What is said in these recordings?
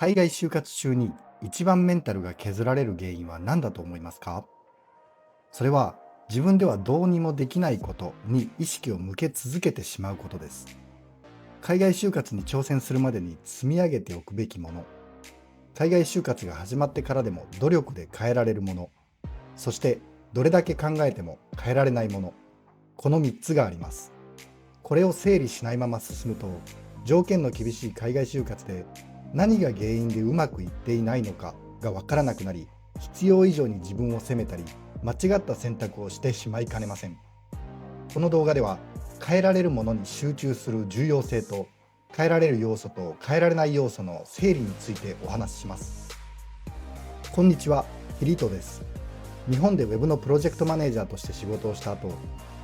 海外就活中に一番メンタルが削られる原因は何だと思いますか？それは自分ではどうにもできないことに意識を向け続けてしまうことです。海外就活に挑戦するまでに積み上げておくべきもの、海外就活が始まってからでも努力で変えられるもの、そしてどれだけ考えても変えられないもの、この3つがあります。これを整理しないまま進むと、条件の厳しい海外就活で何が原因でうまくいっていないのかが分からなくなり、必要以上に自分を責めたり、間違った選択をしてしまいかねません。この動画では、変えられるものに集中する重要性と、変えられる要素と変えられない要素の整理についてお話しします。こんにちは、HIRITOです。日本でウェブのプロジェクトマネージャーとして仕事をした後、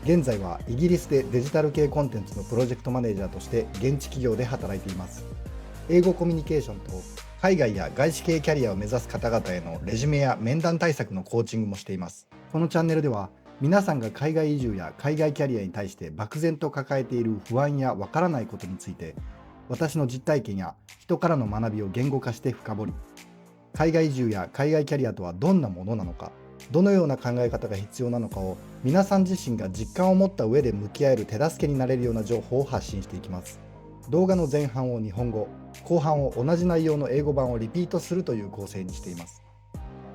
現在はイギリスでデジタル系コンテンツのプロジェクトマネージャーとして現地企業で働いています。英語コミュニケーションと海外や外資系キャリアを目指す方々へのレジュメや面談対策のコーチングもしています。このチャンネルでは、皆さんが海外移住や海外キャリアに対して漠然と抱えている不安やわからないことについて、私の実体験や人からの学びを言語化して深掘り、海外移住や海外キャリアとはどんなものなのか、どのような考え方が必要なのかを皆さん自身が実感を持った上で向き合える手助けになれるような情報を発信していきます。動画の前半を日本語、後半を同じ内容の英語版をリピートするという構成にしています。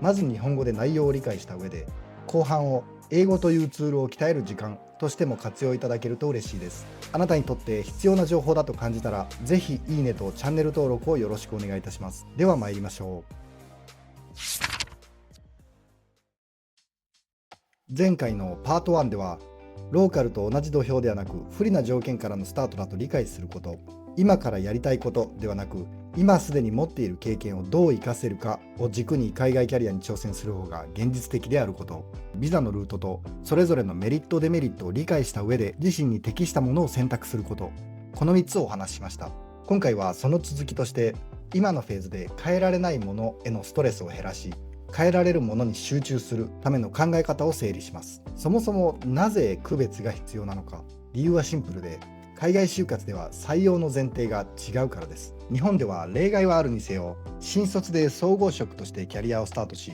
まず日本語で内容を理解した上で、後半を英語というツールを鍛える時間としても活用いただけると嬉しいです。あなたにとって必要な情報だと感じたら、ぜひいいねとチャンネル登録をよろしくお願いいたします。では参りましょう。前回のパート1では、ローカルと同じ土俵ではなく不利な条件からのスタートだと理解すること、今からやりたいことではなく今すでに持っている経験をどう活かせるかを軸に海外キャリアに挑戦する方が現実的であること、ビザのルートとそれぞれのメリットデメリットを理解した上で自身に適したものを選択すること、この3つをお話ししました。今回はその続きとして、今のフェーズで変えられないものへのストレスを減らし、変えられるものに集中するための考え方を整理します。そもそもなぜ区別が必要なのか。理由はシンプルで、海外就活では採用の前提が違うからです。日本では例外はあるにせよ、新卒で総合職としてキャリアをスタートし、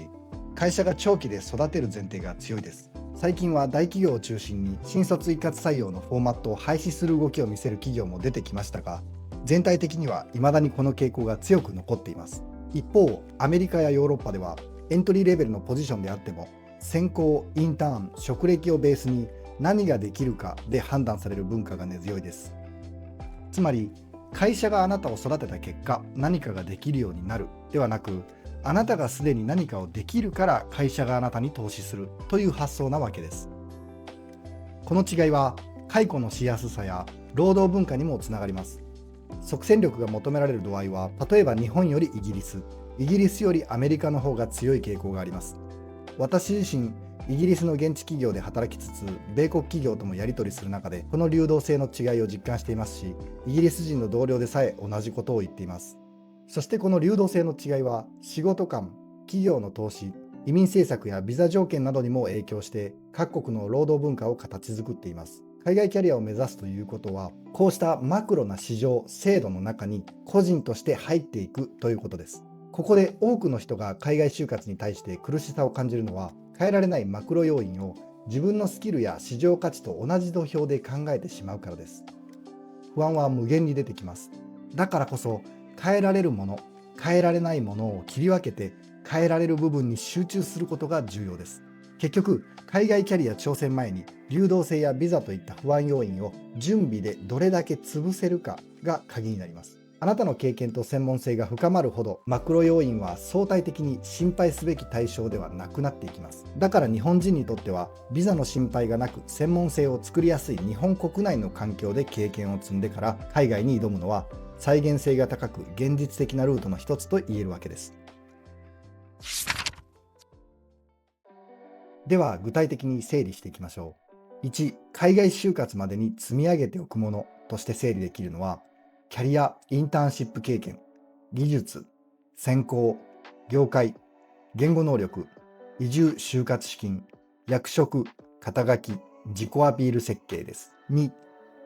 会社が長期で育てる前提が強いです。最近は大企業を中心に新卒一括採用のフォーマットを廃止する動きを見せる企業も出てきましたが、全体的には未だにこの傾向が強く残っています。一方、アメリカやヨーロッパではエントリーレベルのポジションであっても、専攻、インターン、職歴をベースに何ができるかで判断される文化が根強いです。つまり、会社があなたを育てた結果、何かができるようになるではなく、あなたがすでに何かをできるから会社があなたに投資するという発想なわけです。この違いは、解雇のしやすさや労働文化にもつながります。即戦力が求められる度合いは、例えば日本よりイギリスよりアメリカの方が強い傾向があります。私自身、イギリスの現地企業で働きつつ、米国企業ともやり取りする中で、この流動性の違いを実感していますし、イギリス人の同僚でさえ同じことを言っています。そしてこの流動性の違いは、仕事観、企業の投資、移民政策やビザ条件などにも影響して、各国の労働文化を形作っています。海外キャリアを目指すということは、こうしたマクロな市場、制度の中に個人として入っていくということです。ここで多くの人が海外就活に対して苦しさを感じるのは、変えられないマクロ要因を自分のスキルや市場価値と同じ土俵で考えてしまうからです。不安は無限に出てきます。だからこそ、変えられるもの、変えられないものを切り分けて変えられる部分に集中することが重要です。結局、海外キャリア挑戦前に流動性やビザといった不安要因を準備でどれだけ潰せるかが鍵になります。あなたの経験と専門性が深まるほど、マクロ要因は相対的に心配すべき対象ではなくなっていきます。だから日本人にとっては、ビザの心配がなく専門性を作りやすい日本国内の環境で経験を積んでから海外に挑むのは、再現性が高く現実的なルートの一つと言えるわけです。では具体的に整理していきましょう。1、海外就活までに積み上げておくものとして整理できるのは、キャリア・インターンシップ経験、技術、専攻、業界、言語能力、移住就活資金、役職、肩書き、自己アピール設計です。2、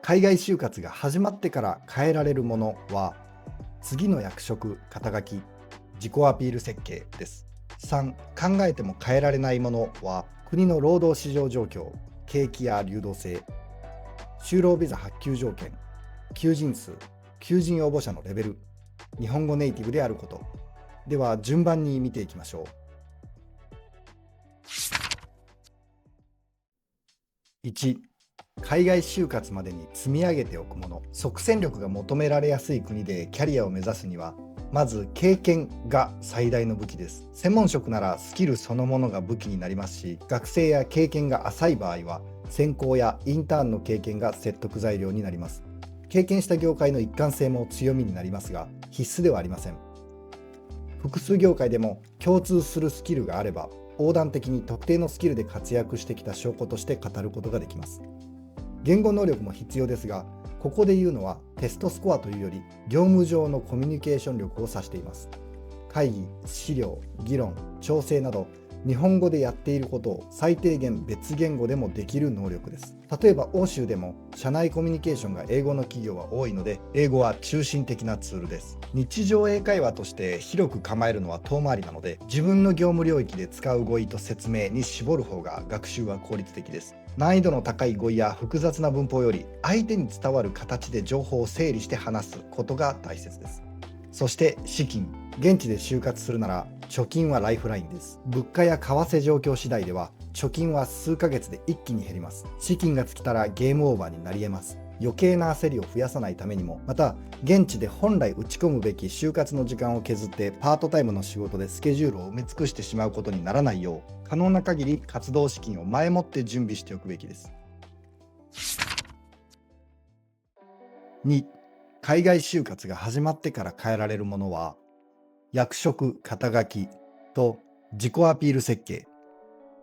海外就活が始まってから変えられるものは、次の役職、肩書き、自己アピール設計です。3、考えても変えられないものは、国の労働市場状況、景気や流動性、就労ビザ発給条件、求人数、求人応募者のレベル、日本語ネイティブであること。では順番に見ていきましょう。1、海外就活までに積み上げておくもの。即戦力が求められやすい国でキャリアを目指すには、まず経験が最大の武器です。専門職ならスキルそのものが武器になりますし、学生や経験が浅い場合は専攻やインターンの経験が説得材料になります。経験した業界の一貫性も強みになりますが、必須ではありません。複数業界でも共通するスキルがあれば、横断的に特定のスキルで活躍してきた証拠として語ることができます。言語能力も必要ですが、ここで言うのはテストスコアというより業務上のコミュニケーション力を指しています。会議、資料、議論、調整など日本語でやっていることを最低限別言語でもできる能力です。例えば欧州でも社内コミュニケーションが英語の企業は多いので、英語は中心的なツールです。日常英会話として広く構えるのは遠回りなので、自分の業務領域で使う語彙と説明に絞る方が学習は効率的です。難易度の高い語彙や複雑な文法より相手に伝わる形で情報を整理して話すことが大切です。そして資金。現地で就活するなら貯金はライフラインです。物価や為替状況次第では貯金は数ヶ月で一気に減ります。資金が尽きたらゲームオーバーになり得ます。余計な焦りを増やさないためにも、また現地で本来打ち込むべき就活の時間を削ってパートタイムの仕事でスケジュールを埋め尽くしてしまうことにならないよう、可能な限り活動資金を前もって準備しておくべきです。2、海外就活が始まってから変えられるものは、役職、肩書きと自己アピール設計。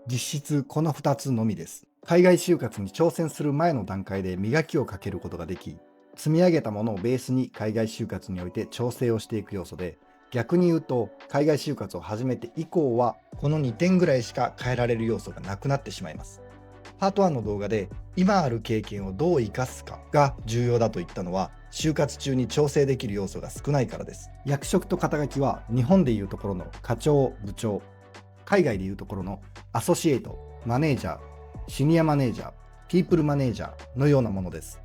実質この2つのみです。海外就活に挑戦する前の段階で磨きをかけることができ、積み上げたものをベースに海外就活において調整をしていく要素で、逆に言うと海外就活を始めて以降はこの2点ぐらいしか変えられる要素がなくなってしまいます。パート1の動画で今ある経験をどう生かすかが重要だと言ったのは、就活中に調整できる要素が少ないからです。役職と肩書きは日本でいうところの課長、部長、海外でいうところのアソシエイト、マネージャー、シニアマネージャー、ピープルマネージャーのようなものです。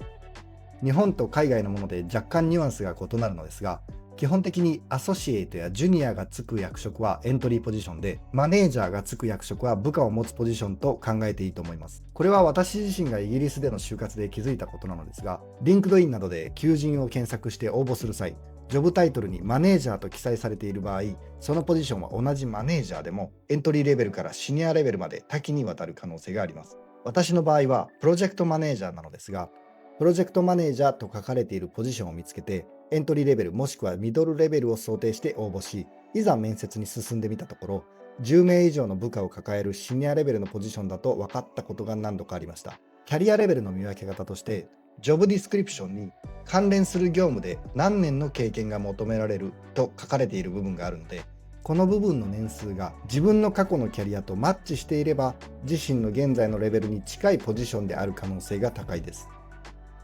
日本と海外のもので若干ニュアンスが異なるのですが、基本的にアソシエイトやジュニアがつく役職はエントリーポジションで、マネージャーがつく役職は部下を持つポジションと考えていいと思います。これは私自身がイギリスでの就活で気づいたことなのですが、リンクドインなどで求人を検索して応募する際、ジョブタイトルにマネージャーと記載されている場合、そのポジションは同じマネージャーでもエントリーレベルからシニアレベルまで多岐にわたる可能性があります。私の場合はプロジェクトマネージャーなのですが、プロジェクトマネージャーと書かれているポジションを見つけて、エントリーレベルもしくはミドルレベルを想定して応募し、いざ面接に進んでみたところ、10名以上の部下を抱えるシニアレベルのポジションだと分かったことが何度かありました。キャリアレベルの見分け方として、ジョブディスクリプションに関連する業務で何年の経験が求められると書かれている部分があるので、この部分の年数が自分の過去のキャリアとマッチしていれば、自身の現在のレベルに近いポジションである可能性が高いです。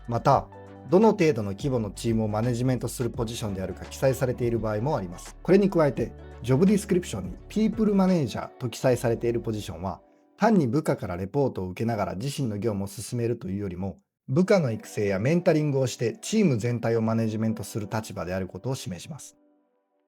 また、どの程度の規模のチームをマネジメントするポジションであるか記載されている場合もあります。これに加えて、ジョブディスクリプションにピープルマネージャーと記載されているポジションは、単に部下からレポートを受けながら自身の業務を進めるというよりも、部下の育成やメンタリングをしてチーム全体をマネジメントする立場であることを示します。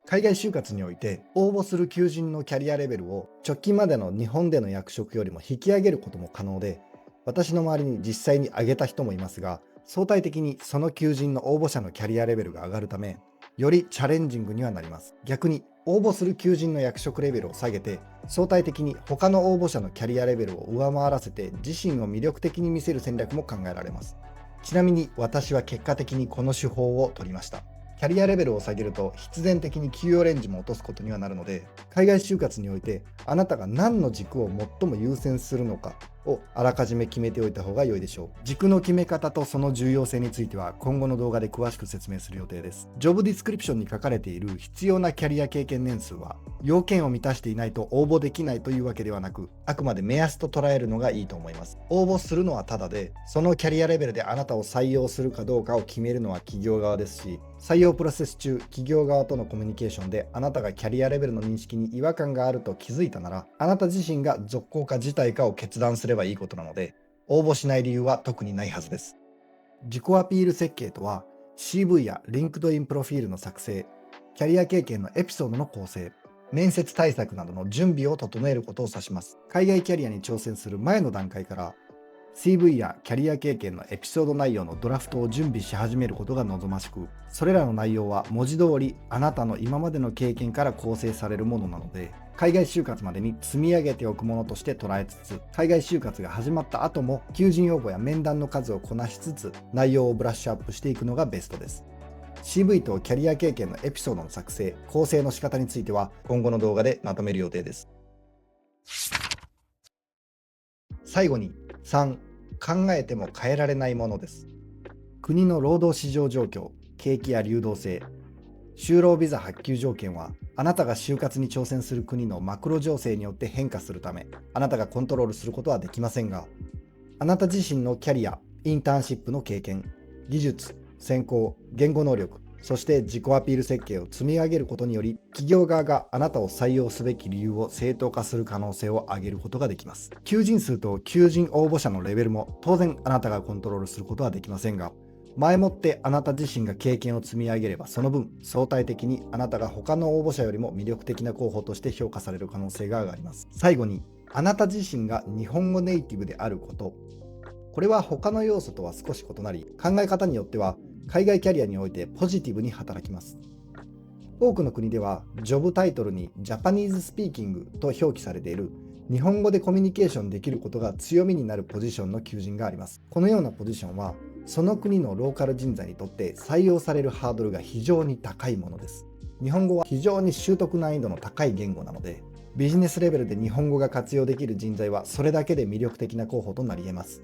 海外就活において応募する求人のキャリアレベルを直近までの日本での役職よりも引き上げることも可能で、私の周りに実際に上げた人もいますが、相対的にその求人の応募者のキャリアレベルが上がるため、よりチャレンジングにはなります。逆に応募する求人の役職レベルを下げて、相対的に他の応募者のキャリアレベルを上回らせて自身を魅力的に見せる戦略も考えられます。ちなみに私は結果的にこの手法を取りました。キャリアレベルを下げると必然的に給与レンジも落とすことにはなるので、海外就活においてあなたが何の軸を最も優先するのかをあらかじめ決めておいた方が良いでしょう。軸の決め方とその重要性については今後の動画で詳しく説明する予定です。ジョブディスクリプションに書かれている必要なキャリア経験年数は要件を満たしていないと応募できないというわけではなく、あくまで目安と捉えるのがいいと思います。応募するのはただで、そのキャリアレベルであなたを採用するかどうかを決めるのは企業側ですし、採用プロセス中、企業側とのコミュニケーションであなたがキャリアレベルの認識に違和感があると気づいたなら、あなた自身が続行か辞退かを決断すればいいことなので、応募しない理由は特にないはずです。自己アピール設計とは、CV や LinkedIn プロフィールの作成、キャリア経験のエピソードの構成、面接対策などの準備を整えることを指します。海外キャリアに挑戦する前の段階から、CV やキャリア経験のエピソード内容のドラフトを準備し始めることが望ましく、それらの内容は文字通りあなたの今までの経験から構成されるものなので、海外就活までに積み上げておくものとして捉えつつ、海外就活が始まった後も求人応募や面談の数をこなしつつ、内容をブラッシュアップしていくのがベストです。CV とキャリア経験のエピソードの作成、構成の仕方については今後の動画でまとめる予定です。最後に3、考えても変えられないものです。国の労働市場状況、景気や流動性、就労ビザ発給条件はあなたが就活に挑戦する国のマクロ情勢によって変化するため、あなたがコントロールすることはできませんが、あなた自身のキャリア、インターンシップの経験、技術、専攻、言語能力、そして自己アピール設計を積み上げることにより、企業側があなたを採用すべき理由を正当化する可能性を上げることができます。求人数と求人応募者のレベルも当然あなたがコントロールすることはできませんが、前もってあなた自身が経験を積み上げれば、その分相対的にあなたが他の応募者よりも魅力的な候補として評価される可能性が上がります。最後に、あなた自身が日本語ネイティブであること。これは他の要素とは少し異なり、考え方によっては海外キャリアにおいてポジティブに働きます。多くの国ではジョブタイトルにジャパニーズスピーキングと表記されている日本語でコミュニケーションできることが強みになるポジションの求人があります。このようなポジションはその国のローカル人材にとって採用されるハードルが非常に高いものです。日本語は非常に習得難易度の高い言語なので、ビジネスレベルで日本語が活用できる人材はそれだけで魅力的な候補となり得ます。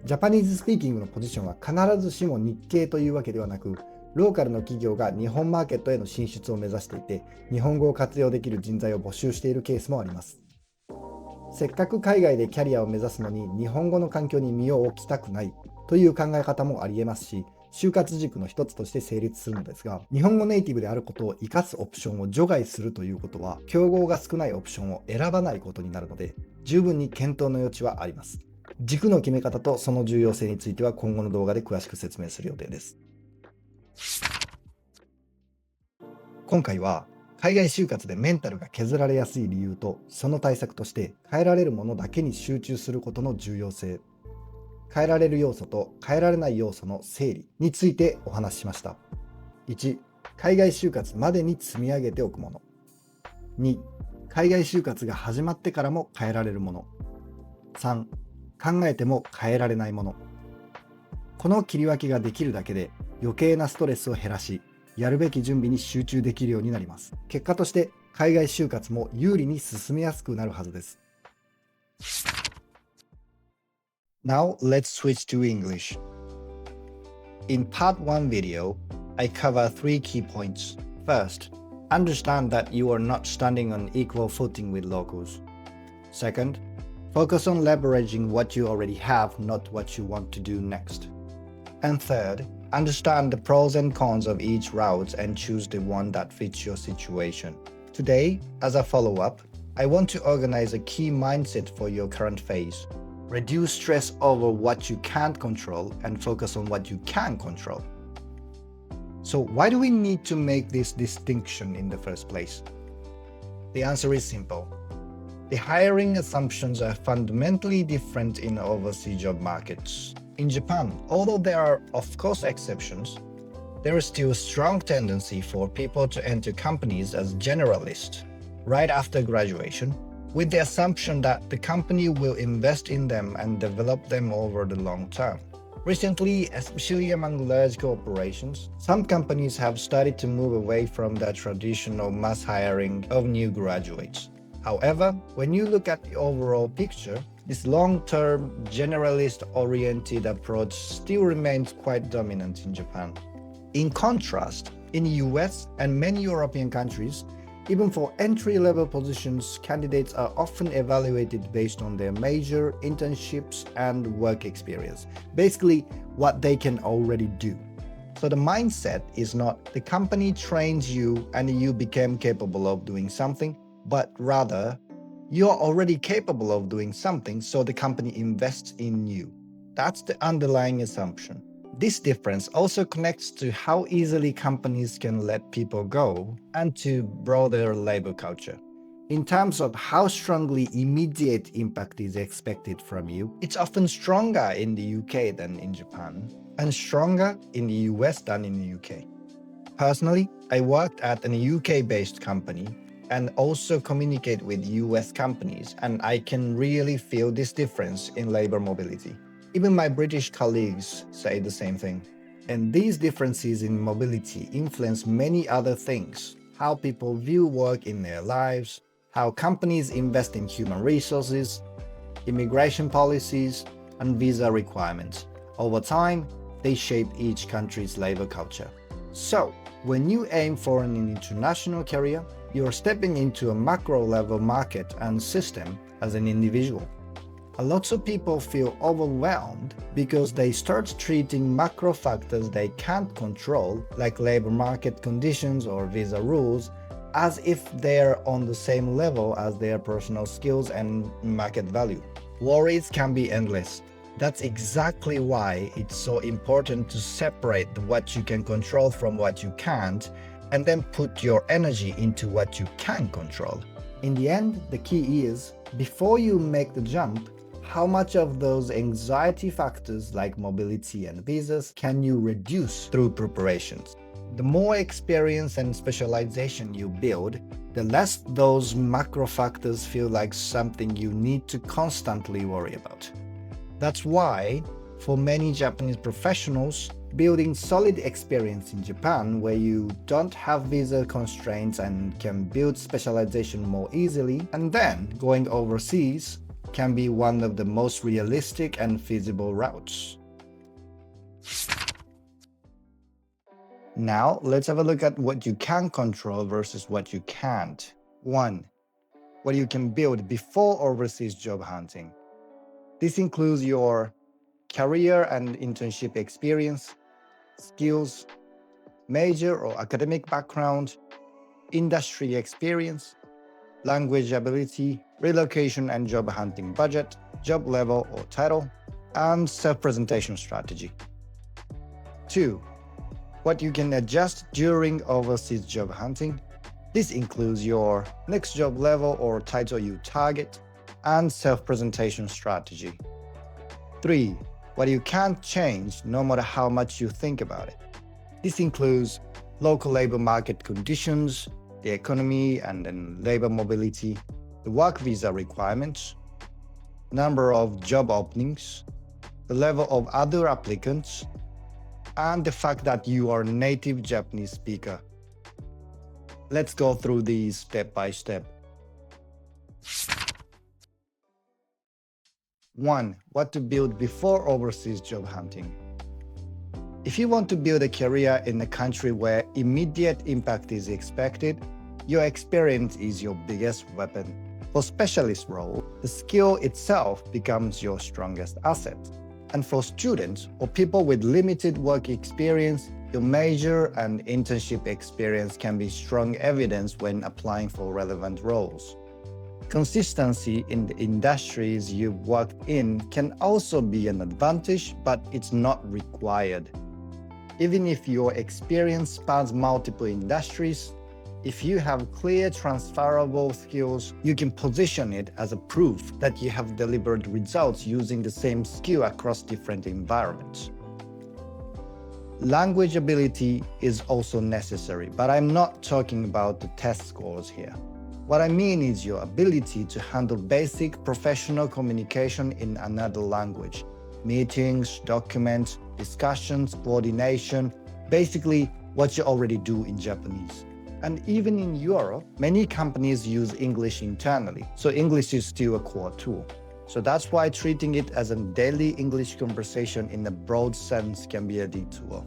ジャパニーズスピーキングのポジションは必ずしも日系というわけではなく、ローカルの企業が日本マーケットへの進出を目指していて、日本語を活用できる人材を募集しているケースもあります。せっかく海外でキャリアを目指すのに日本語の環境に身を置きたくないという考え方もあり得ますし、就活軸の一つとして成立するのですが、日本語ネイティブであることを生かすオプションを除外するということは、競合が少ないオプションを選ばないことになるので、十分に検討の余地はあります。軸の決め方とその重要性については今後の動画で詳しく説明する予定です。今回は海外就活でメンタルが削られやすい理由とその対策として変えられるものだけに集中することの重要性、変えられる要素と変えられない要素の整理についてお話ししました。1、海外就活までに積み上げておくもの。2、海外就活が始まってからも変えられるもの。3、考えても変えられないもの。この切り分けができるだけで余計なストレスを減らし、やるべき準備に集中できるようになります。結果として海外就活も有利に進めやすくなるはずです。Now let's switch to English. In part 1 video, I cover 3 key points. First, understand that you are not standing on equal footing with locals. Second, focus on leveraging what you already have, not what you want to do next. And third, understand the pros and cons of each route and choose the one that fits your situation. Today, as a follow-up, I want to organize a key mindset for your current phase. Reduce stress over what you can't control and focus on what you can control. So why do we need to make this distinction in the first place? The answer is simple. The hiring assumptions are fundamentally different in overseas job markets. In Japan, although there are of course exceptions, there is still a strong tendency for people to enter companies as generalists right after graduation, with the assumption that the company will invest in them and develop them over the long term. Recently, especially among large corporations, some companies have started to move away from the traditional mass hiring of new graduates. However, when you look at the overall picture, this long-term, generalist-oriented approach still remains quite dominant in Japan. In contrast, in the US and many European countries, even for entry-level positions, candidates are often evaluated based on their major, internships, and work experience. Basically, what they can already do. So the mindset is not the company trains you and you became capable of doing something, but rather, you're already capable of doing something, so the company invests in you. That's the underlying assumption. This difference also connects to how easily companies can let people go and to broader labor culture. In terms of how strongly immediate impact is expected from you, it's often stronger in the UK than in Japan, and stronger in the US than in the UK. Personally, I worked at an UK-based company and also communicate with US companies, and I can really feel this difference in labor mobility. Even my British colleagues say the same thing. And these differences in mobility influence many other things: how people view work in their lives, how companies invest in human resources, immigration policies, and visa requirements. Over time, they shape each country's labor culture. So, when you aim for an international career, you're stepping into a macro-level market and system as an individual. A lot of people feel overwhelmed because they start treating macro factors they can't control, like labor market conditions or visa rules, as if they're on the same level as their personal skills and market value. Worries can be endless. That's exactly why it's so important to separate what you can control from what you can't, and then put your energy into what you can control. In the end, the key is, before you make the jump, how much of those anxiety factors like mobility and visas can you reduce through preparations? The more experience and specialization you build, the less those macro factors feel like something you need to constantly worry about. That's why, for many Japanese professionals, building solid experience in Japan where you don't have visa constraints and can build specialization more easily, and then going overseas can be one of the most realistic and feasible routes. Now, let's have a look at what you can control versus what you can't. 1. What you can build before overseas job hunting. This includes your career and internship experience, skills, major or academic background, industry experience, language ability, relocation and job hunting budget, job level or title, and self-presentation strategy. 2. What you can adjust during overseas job hunting. This includes your next job level or title you target, and self-presentation strategy. 3. What you can't change no matter how much you think about it. This includes local labor market conditions, the economy and then labor mobility, the work visa requirements, number of job openings, the level of other applicants, and the fact that you are a native Japanese speaker. Let's go through these step by step. 1. What to build before overseas job hunting. If you want to build a career in a country where immediate impact is expected, your experience is your biggest weapon. For specialist role, the skill itself becomes your strongest asset. And for students or people with limited work experience, your major and internship experience can be strong evidence when applying for relevant roles. Consistency in the industries you've worked in can also be an advantage, but it's not required. Even if your experience spans multiple industries, if you have clear transferable skills, you can position it as a proof that you have delivered results using the same skill across different environments. Language ability is also necessary, but I'm not talking about the test scores here. What I mean is your ability to handle basic professional communication in another language. Meetings, documents, discussions, coordination, basically what you already do in Japanese. And even in Europe, many companies use English internally, so English is still a core tool. So that's why treating it as a daily English conversation in a broad sense can be a detour.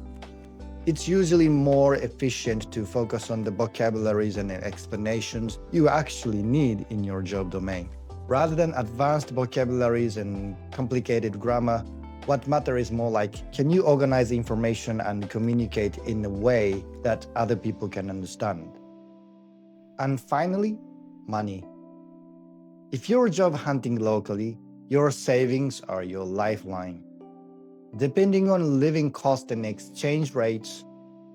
It's usually more efficient to focus on the vocabularies and explanations you actually need in your job domain. Rather than advanced vocabularies and complicated grammar, what matters is more like, can you organize information and communicate in a way that other people can understand? And finally, money. If you're job hunting locally, your savings are your lifeline. Depending on living cost and exchange rates,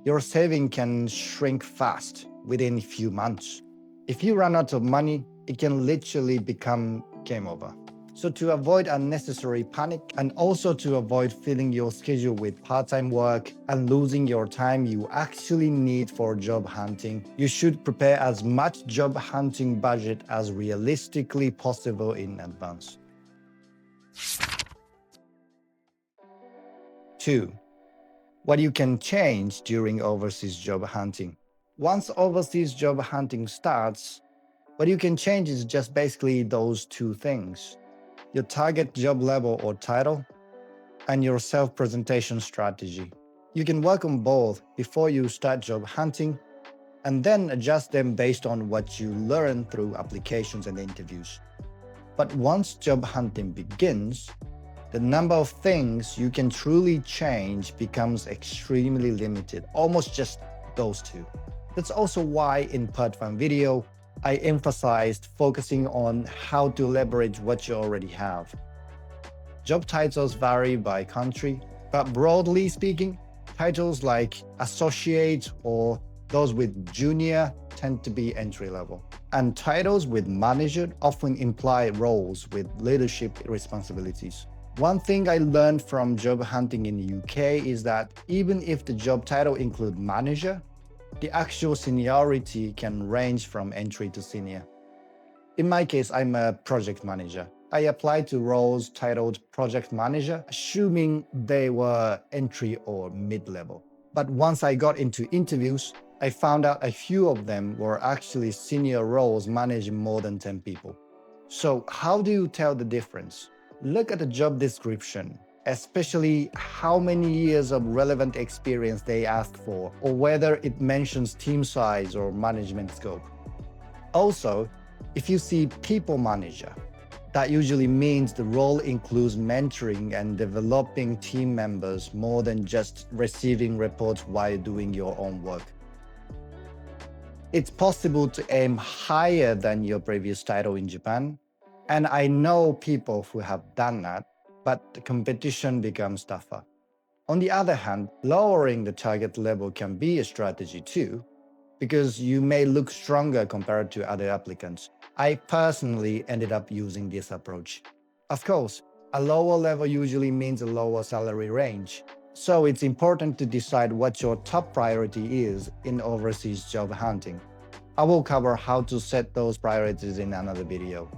your saving can shrink fast within a few months. If you run out of money, it can literally become game over. So to avoid unnecessary panic and also to avoid filling your schedule with part-time work and losing your time you actually need for job hunting, you should prepare as much job hunting budget as realistically possible in advance. 2. What you can change during overseas job hunting. Once overseas job hunting starts, what you can change is just basically those two things: your target job level or title, and your self-presentation strategy. You can work on both before you start job hunting, and then adjust them based on what you learn through applications and interviews. But once job hunting begins, the number of things you can truly change becomes extremely limited, almost just those two. That's also why in part 1 video, I emphasized focusing on how to leverage what you already have. Job titles vary by country, but broadly speaking, titles like associate or those with junior tend to be entry level. And titles with manager often imply roles with leadership responsibilities. One thing I learned from job hunting in the UK is that even if the job title includes manager, the actual seniority can range from entry to senior. In my case, I'm a project manager. I applied to roles titled project manager, assuming they were entry or mid-level. But once I got into interviews, I found out a few of them were actually senior roles managing more than 10 people. So how do you tell the difference? Look at the job description, especially how many years of relevant experience they ask for, or whether it mentions team size or management scope. Also, if you see people manager, that usually means the role includes mentoring and developing team members more than just receiving reports while doing your own work. It's possible to aim higher than your previous title in Japan, and I know people who have done that, but the competition becomes tougher. On the other hand, lowering the target level can be a strategy too, because you may look stronger compared to other applicants. I personally ended up using this approach. Of course, a lower level usually means a lower salary range, so it's important to decide what your top priority is in overseas job hunting. I will cover how to set those priorities in another video.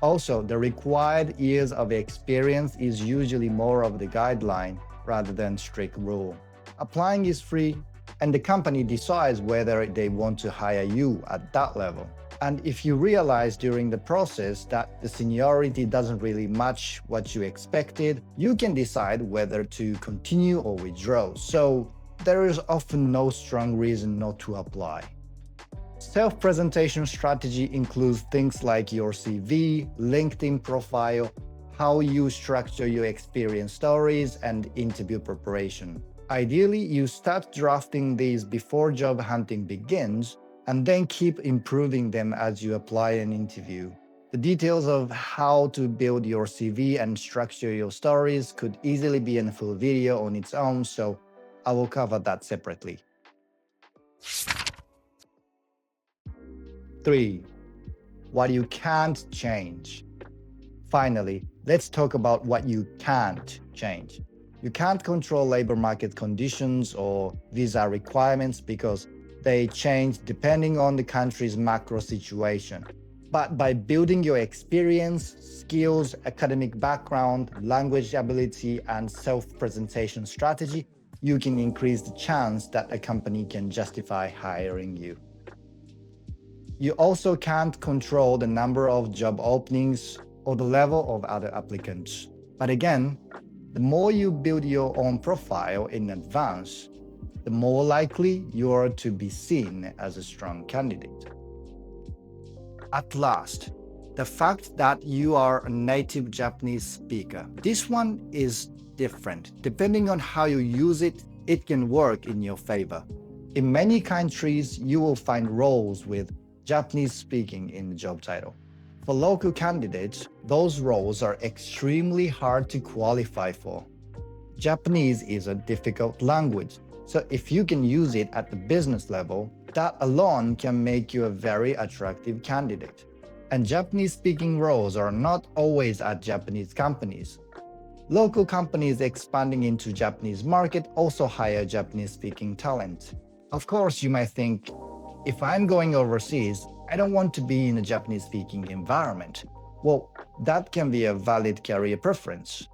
Also, the required years of experience is usually more of the guideline rather than strict rule. Applying is free, and the company decides whether they want to hire you at that level. And if you realize during the process that the seniority doesn't really match what you expected, you can decide whether to continue or withdraw. So there is often no strong reason not to apply. Self-presentation strategy includes things like your CV, LinkedIn profile, how you structure your experience stories, and interview preparation. Ideally, you start drafting these before job hunting begins, and then keep improving them as you apply and interview. The details of how to build your CV and structure your stories could easily be in a full video on its own, so I will cover that separately. 3. What you can't change. Finally, let's talk about what you can't change. You can't control labor market conditions or visa requirements because they change depending on the country's macro situation. But by building your experience, skills, academic background, language ability, and self-presentation strategy, you can increase the chance that a company can justify hiring you. You also can't control the number of job openings or the level of other applicants. But again, the more you build your own profile in advance, the more likely you are to be seen as a strong candidate. At last, the fact that you are a native Japanese speaker. This one is different. Depending on how you use it, it can work in your favor. In many countries, you will find roles with Japanese speaking in the job title. For local candidates, those roles are extremely hard to qualify for. Japanese is a difficult language, so if you can use it at the business level, that alone can make you a very attractive candidate. And Japanese-speaking roles are not always at Japanese companies. Local companies expanding into Japanese market also hire Japanese-speaking talent. Of course, you might think, if I'm going overseas, I don't want to be in a Japanese-speaking environment. Well, that can be a valid career preference.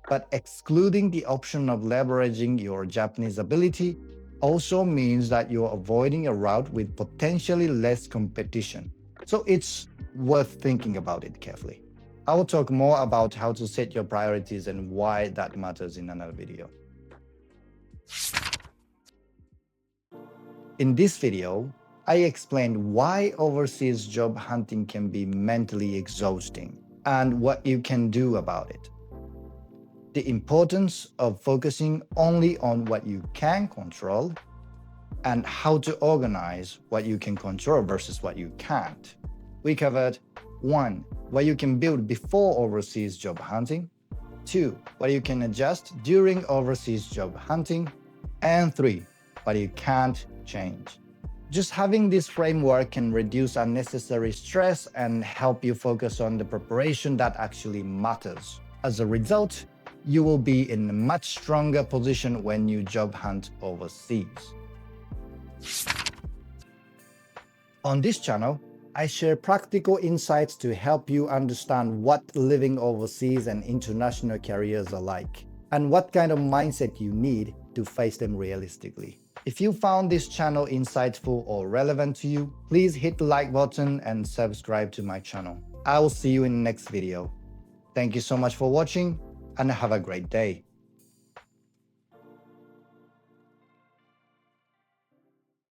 But excluding the option of leveraging your Japanese ability also means that you're avoiding a route with potentially less competition. So it's worth thinking about it carefully. I will talk more about how to set your priorities and why that matters in another video. In this video, I explained why overseas job hunting can be mentally exhausting and what you can do about it. The importance of focusing only on what you can control and how to organize what you can control versus what you can't. We covered 1. What you can build before overseas job hunting, 2. What you can adjust during overseas job hunting, and 3. What you can't change. Just having this framework can reduce unnecessary stress and help you focus on the preparation that actually matters. As a result, you will be in a much stronger position when you job hunt overseas. On this channel, I share practical insights to help you understand what living overseas and international careers are like, and what kind of mindset you need to face them realistically. If you found this channel insightful or relevant to you, please hit the like button and subscribe to my channel. I will see you in the next video. Thank you so much for watching and have a great day.